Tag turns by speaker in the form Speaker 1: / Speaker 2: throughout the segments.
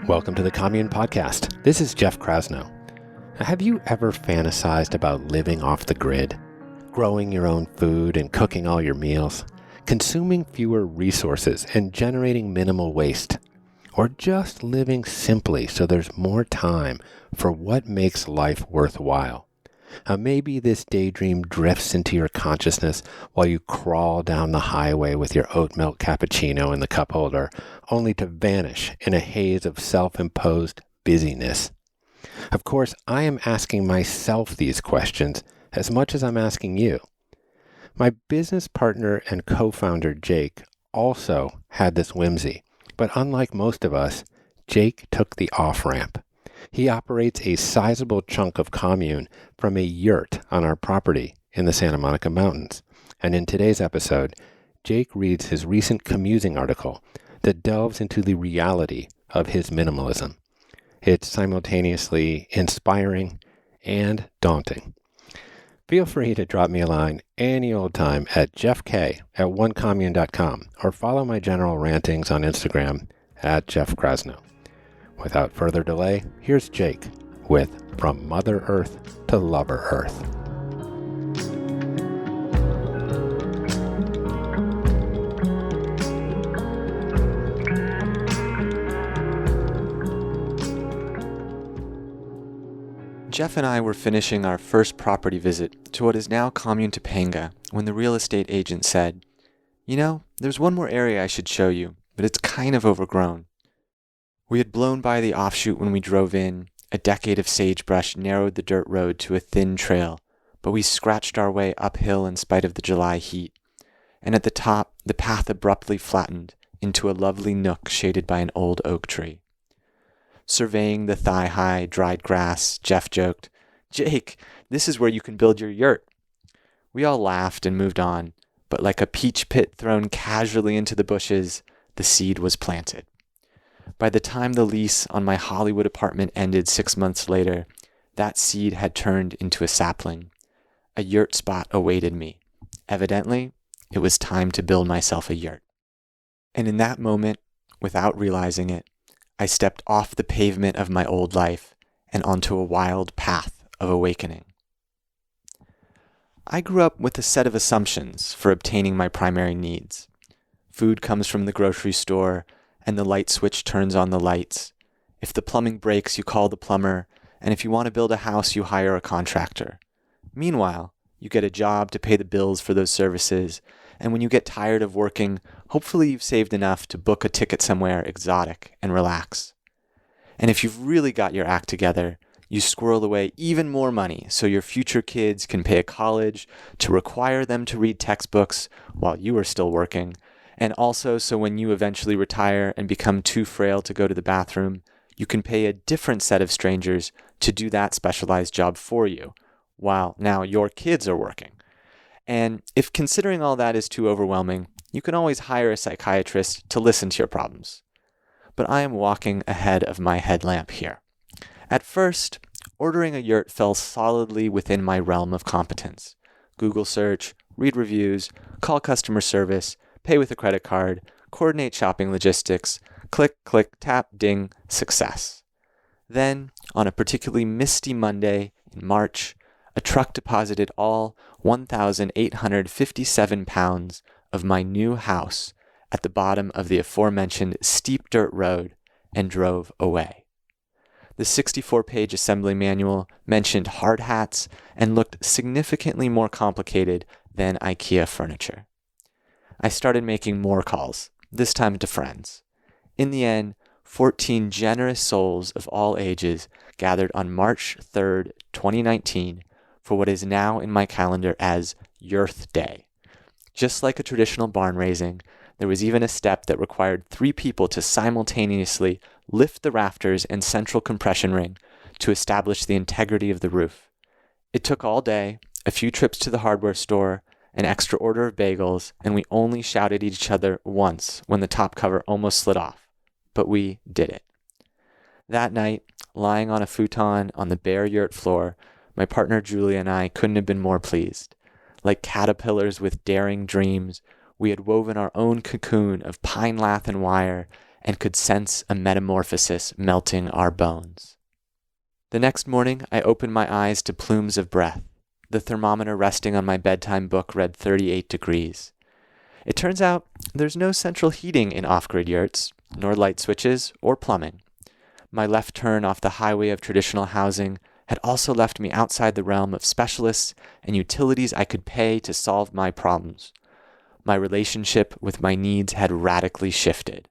Speaker 1: Welcome to the Commune Podcast. This is Jeff Krasno. Now, have you ever fantasized about living off the grid? Growing your own food and cooking all your meals? Consuming fewer resources and generating minimal waste? Or just living simply so there's more time for what makes life worthwhile? Now, maybe this daydream drifts into your consciousness while you crawl down the highway with your oat milk cappuccino in the cup holder, only to vanish in a haze of self-imposed busyness. Of course, I am asking myself these questions as much as I'm asking you. My business partner and co-founder, Jake, also had this whimsy, but unlike most of us, Jake took the off-ramp. He operates a sizable chunk of commune from a yurt on our property in the Santa Monica Mountains. And in today's episode, Jake reads his recent commusing article that delves into the reality of his minimalism. It's simultaneously inspiring and daunting. Feel free to drop me a line any old time at jeffk@onecommune.com or follow my general rantings on Instagram at Jeff Krasno. Without further delay, here's Jake with From Mother Earth to Lover Earth.
Speaker 2: Jeff and I were finishing our first property visit to what is now Commune Topanga when the real estate agent said, "You know, there's one more area I should show you, but it's kind of overgrown." We had blown by the offshoot when we drove in. A decade of sagebrush narrowed the dirt road to a thin trail, but we scratched our way uphill in spite of the July heat. And at the top, the path abruptly flattened into a lovely nook shaded by an old oak tree. Surveying the thigh-high, dried grass, Jeff joked, "Jake, this is where you can build your yurt." We all laughed and moved on, but like a peach pit thrown casually into the bushes, the seed was planted. By the time the lease on my Hollywood apartment ended 6 months later, that seed had turned into a sapling. A yurt spot awaited me. Evidently, it was time to build myself a yurt. And in that moment, without realizing it, I stepped off the pavement of my old life and onto a wild path of awakening. I grew up with a set of assumptions for obtaining my primary needs. Food comes from the grocery store, and the light switch turns on the lights. If the plumbing breaks, you call the plumber, and if you want to build a house, you hire a contractor. Meanwhile, you get a job to pay the bills for those services, and when you get tired of working, hopefully you've saved enough to book a ticket somewhere exotic and relax. And if you've really got your act together, you squirrel away even more money so your future kids can pay a college to require them to read textbooks while you are still working, and also so when you eventually retire and become too frail to go to the bathroom, you can pay a different set of strangers to do that specialized job for you, while now your kids are working. And if considering all that is too overwhelming, you can always hire a psychiatrist to listen to your problems. But I am walking ahead of my headlamp here. At first, ordering a yurt fell solidly within my realm of competence. Google search, read reviews, call customer service, pay with a credit card, coordinate shopping logistics, click, click, tap, ding, success. Then, on a particularly misty Monday in March, a truck deposited all 1,857 pounds of my new house at the bottom of the aforementioned steep dirt road and drove away. The 64-page assembly manual mentioned hard hats and looked significantly more complicated than IKEA furniture. I started making more calls, this time to friends. In the end, 14 generous souls of all ages gathered on March 3rd, 2019, for what is now in my calendar as Yurth Day. Just like a traditional barn raising, there was even a step that required 3 people to simultaneously lift the rafters and central compression ring to establish the integrity of the roof. It took all day, a few trips to the hardware store, an extra order of bagels, and we only shouted at each other once when the top cover almost slid off. But we did it. That night, lying on a futon on the bare yurt floor, my partner Julia and I couldn't have been more pleased. Like caterpillars with daring dreams, we had woven our own cocoon of pine lath and wire and could sense a metamorphosis melting our bones. The next morning, I opened my eyes to plumes of breath. The thermometer resting on my bedtime book read 38 degrees. It turns out there's no central heating in off-grid yurts, nor light switches or plumbing. My left turn off the highway of traditional housing had also left me outside the realm of specialists and utilities I could pay to solve my problems. My relationship with my needs had radically shifted.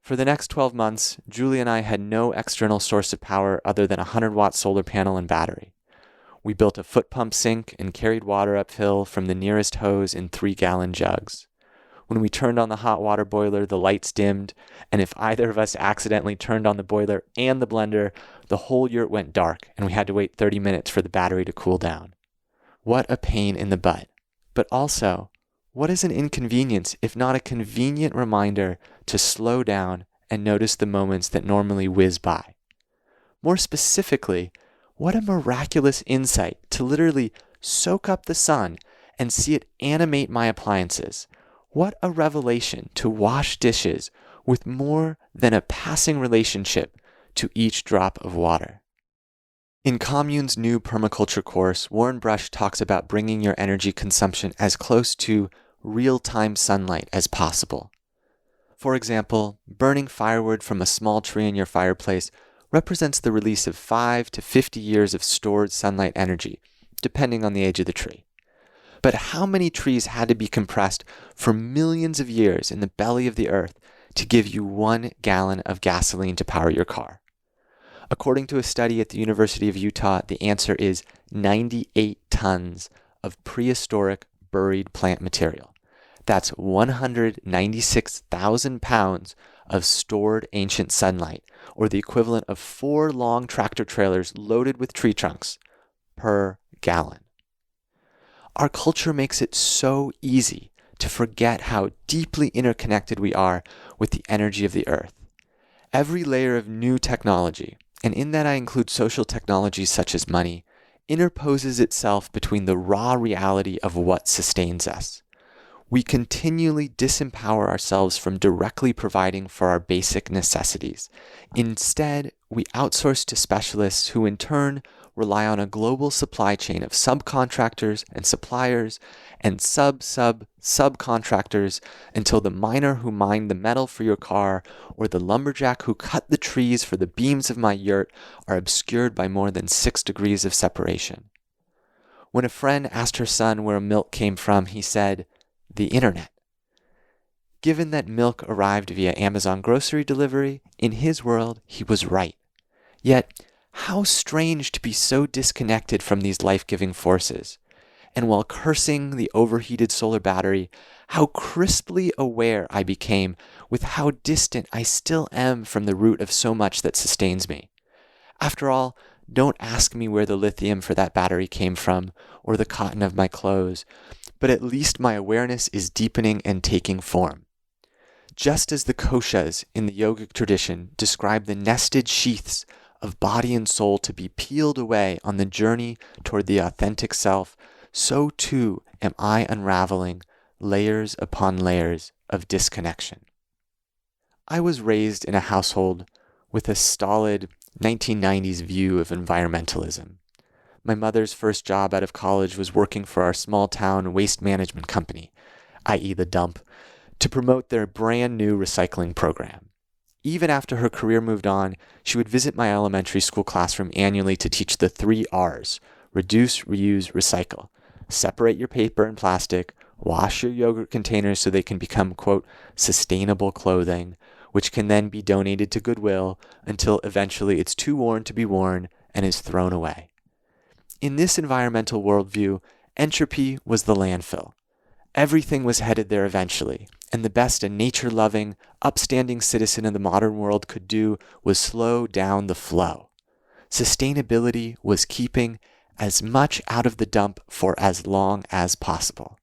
Speaker 2: For the next 12 months, Julie and I had no external source of power other than a 100-watt solar panel and battery. We built a foot pump sink and carried water uphill from the nearest hose in 3-gallon jugs. When we turned on the hot water boiler, the lights dimmed, and if either of us accidentally turned on the boiler and the blender, the whole yurt went dark, and we had to wait 30 minutes for the battery to cool down. What a pain in the butt. But also, what is an inconvenience if not a convenient reminder to slow down and notice the moments that normally whiz by? More specifically, what a miraculous insight to literally soak up the sun and see it animate my appliances. What a revelation to wash dishes with more than a passing relationship to each drop of water. In Commune's new permaculture course, Warren Brush talks about bringing your energy consumption as close to real-time sunlight as possible. For example, burning firewood from a small tree in your fireplace represents the release of 5 to 50 years of stored sunlight energy, depending on the age of the tree. But how many trees had to be compressed for millions of years in the belly of the earth to give you 1 gallon of gasoline to power your car? According to a study at the University of Utah, the answer is 98 tons of prehistoric buried plant material. That's 196,000 pounds of stored ancient sunlight, or the equivalent of 4 long tractor trailers loaded with tree trunks per gallon. Our culture makes it so easy to forget how deeply interconnected we are with the energy of the earth. Every layer of new technology, and in that I include social technologies such as money, interposes itself between the raw reality of what sustains us. We continually disempower ourselves from directly providing for our basic necessities. Instead, we outsource to specialists who in turn rely on a global supply chain of subcontractors and suppliers and subcontractors until the miner who mined the metal for your car or the lumberjack who cut the trees for the beams of my yurt are obscured by more than 6 degrees of separation. When a friend asked her son where milk came from, he said, "The internet." Given that milk arrived via Amazon grocery delivery, in his world, he was right. Yet, how strange to be so disconnected from these life-giving forces. And while cursing the overheated solar battery, how crisply aware I became with how distant I still am from the root of so much that sustains me. After all, don't ask me where the lithium for that battery came from, or the cotton of my clothes, but at least my awareness is deepening and taking form. Just as the koshas in the yogic tradition describe the nested sheaths of body and soul to be peeled away on the journey toward the authentic self, so too am I unraveling layers upon layers of disconnection. I was raised in a household with a stolid 1990s view of environmentalism. My mother's first job out of college was working for our small town waste management company, i.e. the dump, to promote their brand new recycling program. Even after her career moved on, she would visit my elementary school classroom annually to teach the 3 R's: reduce, reuse, recycle. Separate your paper and plastic, wash your yogurt containers so they can become, quote, sustainable clothing, which can then be donated to Goodwill until eventually it's too worn to be worn and is thrown away. In this environmental worldview, entropy was the landfill. Everything was headed there eventually, and the best a nature-loving, upstanding citizen of the modern world could do was slow down the flow. Sustainability was keeping as much out of the dump for as long as possible.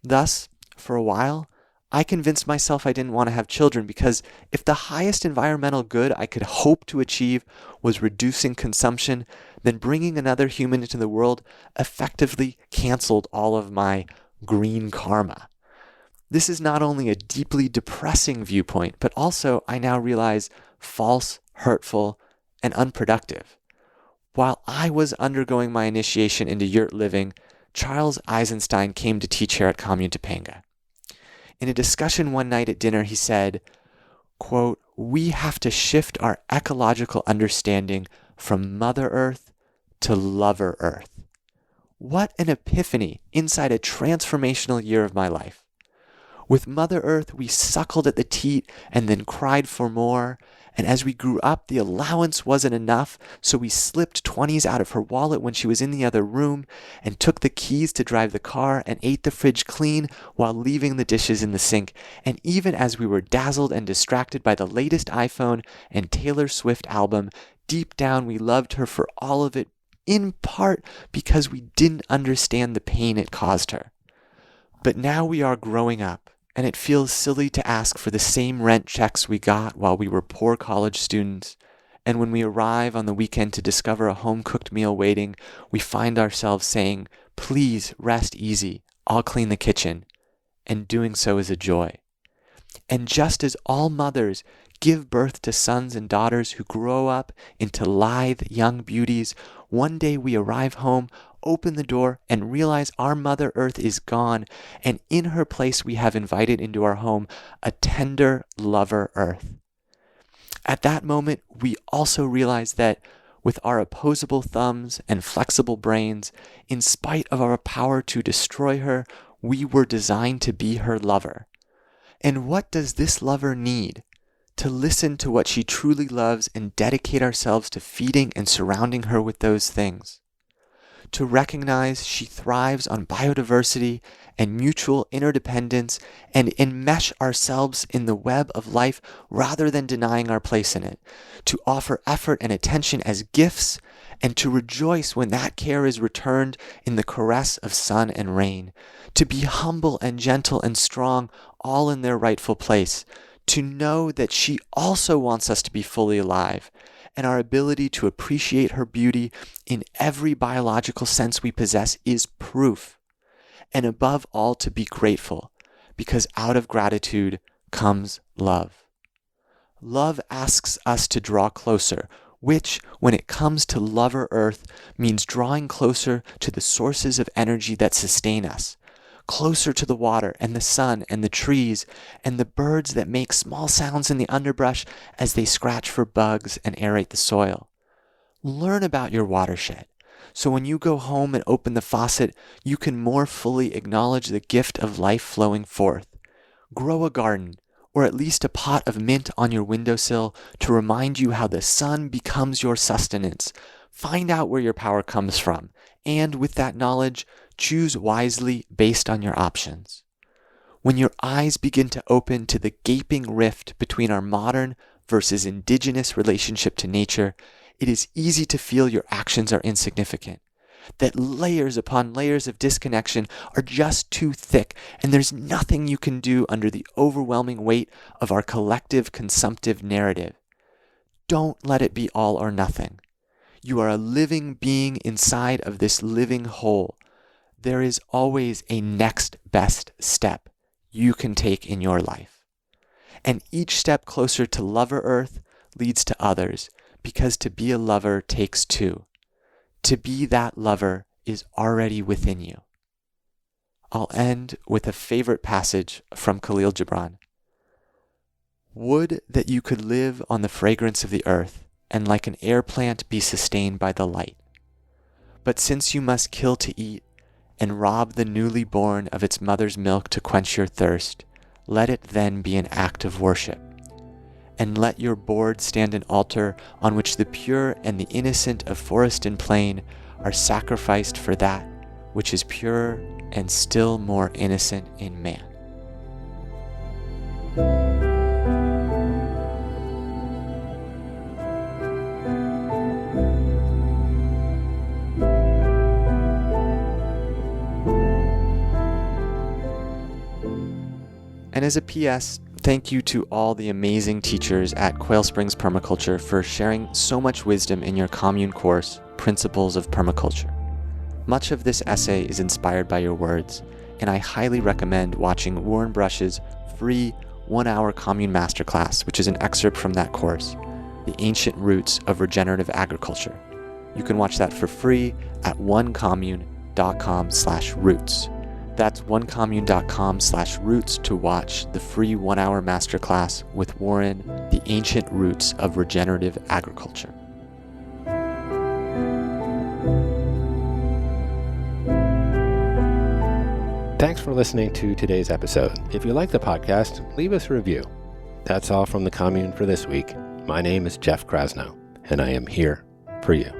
Speaker 2: Thus, for a while, I convinced myself I didn't want to have children because if the highest environmental good I could hope to achieve was reducing consumption, then bringing another human into the world effectively canceled all of my green karma. This is not only a deeply depressing viewpoint, but also, I now realize, false, hurtful, and unproductive. While I was undergoing my initiation into yurt living, Charles Eisenstein came to teach here at Commune Topanga. In a discussion one night at dinner, he said, quote, "We have to shift our ecological understanding from Mother Earth to Lover Earth." What an epiphany inside a transformational year of my life. With Mother Earth, we suckled at the teat and then cried for more. And as we grew up, the allowance wasn't enough, so we slipped 20s out of her wallet when she was in the other room and took the keys to drive the car and ate the fridge clean while leaving the dishes in the sink. And even as we were dazzled and distracted by the latest iPhone and Taylor Swift album, deep down we loved her for all of it, in part because we didn't understand the pain it caused her. But now we are growing up, and it feels silly to ask for the same rent checks we got while we were poor college students. And when we arrive on the weekend to discover a home-cooked meal waiting, we find ourselves saying, "Please rest easy, I'll clean the kitchen." And doing so is a joy. And just as all mothers give birth to sons and daughters who grow up into lithe young beauties, one day we arrive home, open the door, and realize our Mother Earth is gone, and in her place we have invited into our home a tender Lover Earth. At that moment, we also realize that with our opposable thumbs and flexible brains, in spite of our power to destroy her, we were designed to be her lover. And what does this lover need? To listen to what she truly loves and dedicate ourselves to feeding and surrounding her with those things. To recognize she thrives on biodiversity and mutual interdependence and enmesh ourselves in the web of life rather than denying our place in it. To offer effort and attention as gifts and to rejoice when that care is returned in the caress of sun and rain. To be humble and gentle and strong, all in their rightful place. To know that she also wants us to be fully alive, and our ability to appreciate her beauty in every biological sense we possess is proof. And above all, to be grateful, because out of gratitude comes love. Love asks us to draw closer, which, when it comes to Lover Earth, means drawing closer to the sources of energy that sustain us, closer to the water and the sun and the trees and the birds that make small sounds in the underbrush as they scratch for bugs and aerate the soil. Learn about your watershed, so when you go home and open the faucet, you can more fully acknowledge the gift of life flowing forth. Grow a garden, or at least a pot of mint on your windowsill to remind you how the sun becomes your sustenance. Find out where your power comes from, and with that knowledge, choose wisely based on your options. When your eyes begin to open to the gaping rift between our modern versus indigenous relationship to nature, it is easy to feel your actions are insignificant, that layers upon layers of disconnection are just too thick, and there's nothing you can do under the overwhelming weight of our collective consumptive narrative. Don't let it be all or nothing. You are a living being inside of this living whole. There is always a next best step you can take in your life. And each step closer to Lover Earth leads to others, because to be a lover takes two. To be that lover is already within you. I'll end with a favorite passage from Khalil Gibran. Would that you could live on the fragrance of the earth, and like an air plant be sustained by the light. But since you must kill to eat, and rob the newly born of its mother's milk to quench your thirst, let it then be an act of worship. And let your board stand an altar on which the pure and the innocent of forest and plain are sacrificed for that which is pure and still more innocent in man. And as a PS, thank you to all the amazing teachers at Quail Springs Permaculture for sharing so much wisdom in your commune course, Principles of Permaculture. Much of this essay is inspired by your words, and I highly recommend watching Warren Brush's free 1-hour commune masterclass, which is an excerpt from that course, The Ancient Roots of Regenerative Agriculture. You can watch that for free at onecommune.com/roots. That's onecommune.com/roots to watch the free 1-hour masterclass with Warren, The Ancient Roots of Regenerative Agriculture.
Speaker 1: Thanks for listening to today's episode. If you like the podcast, leave us a review. That's all from the Commune for this week. My name is Jeff Krasno, and I am here for you.